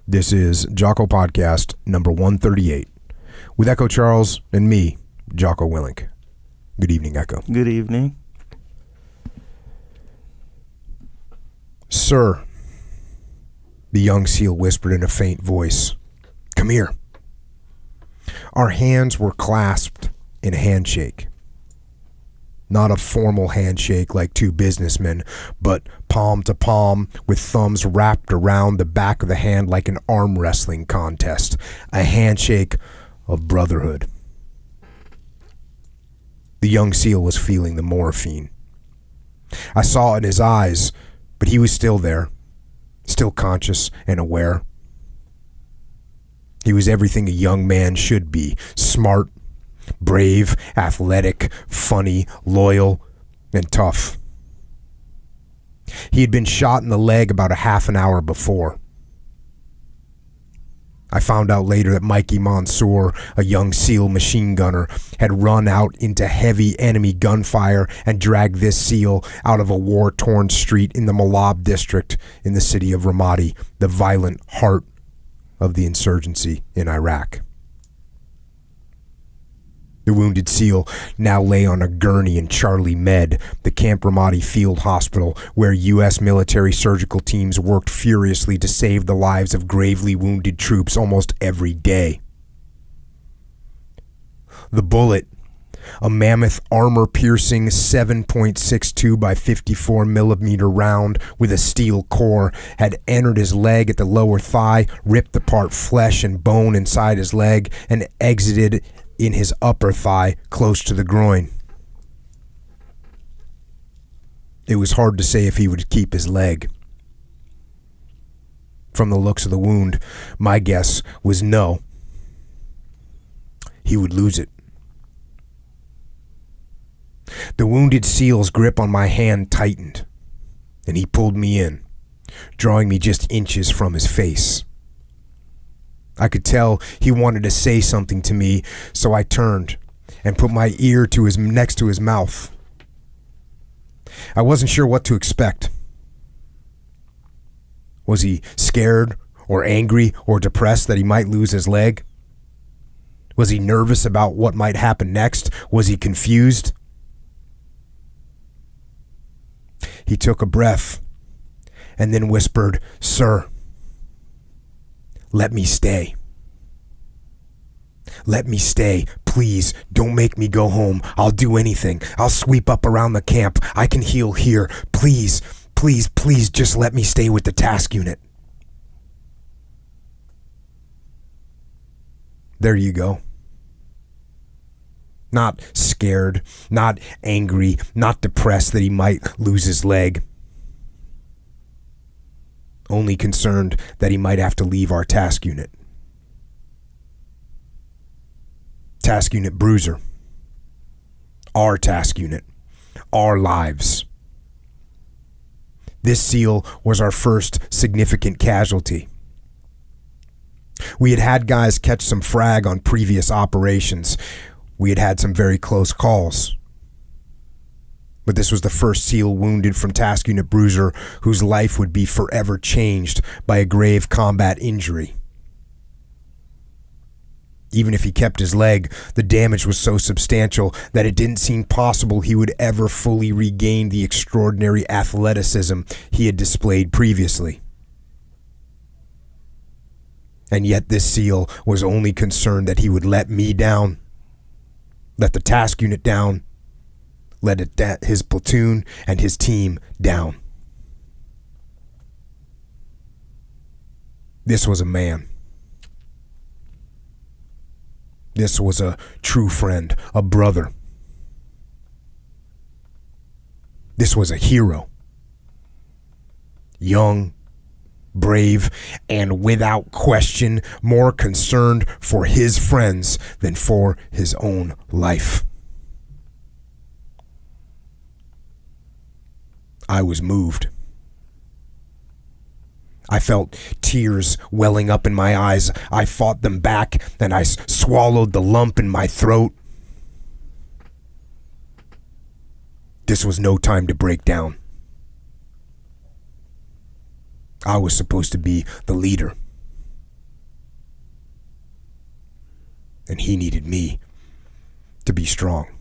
This is Jocko Podcast number 138 with Echo Charles and me, Jocko Willink. Good evening, Echo. Good evening. Sir, the young SEAL whispered in a faint voice. Come here. Our hands were clasped in a handshake. Not a formal handshake like two businessmen, but palm to palm with thumbs wrapped around the back of the hand like an arm wrestling contest. A handshake of brotherhood. The young SEAL was feeling the morphine. I saw it in his eyes, but he was still there, still conscious and aware. He was everything a young man should be, smart, brave, athletic, funny, loyal, and tough. He had been shot in the leg about a half an hour before. I found out later that Mikey Mansour, a young SEAL machine gunner, had run out into heavy enemy gunfire and dragged this SEAL out of a war-torn street in the Malab district in the city of Ramadi, the violent heart of the insurgency in Iraq. The wounded SEAL now lay on a gurney in Charlie Med, the Camp Ramadi field hospital, where U.S. military surgical teams worked furiously to save the lives of gravely wounded troops almost every day. The bullet, a mammoth armor-piercing 7.62 by 54 millimeter round with a steel core, had entered his leg at the lower thigh, ripped apart flesh and bone inside his leg, and exited in his upper thigh close to the groin. It was hard to say if he would keep his leg. From the looks of the wound, my guess was no. He would lose it. The wounded SEAL's grip on my hand tightened, and he pulled me in, drawing me just inches from his face. I could tell he wanted to say something to me, so I turned and put my ear to next to his mouth. I wasn't sure what to expect. Was he scared or angry or depressed that he might lose his leg? Was he nervous about what might happen next? Was he confused? He took a breath and then whispered, "Sir, let me stay. Let me stay. Please, don't make me go home. I'll do anything. I'll sweep up around the camp. I can heal here. Please, please, please just let me stay with the task unit." There you go. Not scared, not angry, not depressed that he might lose his leg. Only concerned that he might have to leave our task unit. Task Unit Bruiser. Our task unit. Our lives. This SEAL was our first significant casualty. We had had guys catch some frag on previous operations. We had had some very close calls. But this was the first SEAL wounded from Task Unit Bruiser whose life would be forever changed by a grave combat injury. Even if he kept his leg, the damage was so substantial that it didn't seem possible he would ever fully regain the extraordinary athleticism he had displayed previously. And yet this SEAL was only concerned that he would let me down, let the task unit down, let his platoon and his team down. This was a man. This was a true friend, a brother. This was a hero. Young, brave, and without question more concerned for his friends than for his own life. I was moved. I felt tears welling up in my eyes. I fought them back, and I swallowed the lump in my throat. This was no time to break down. I was supposed to be the leader, and he needed me to be strong.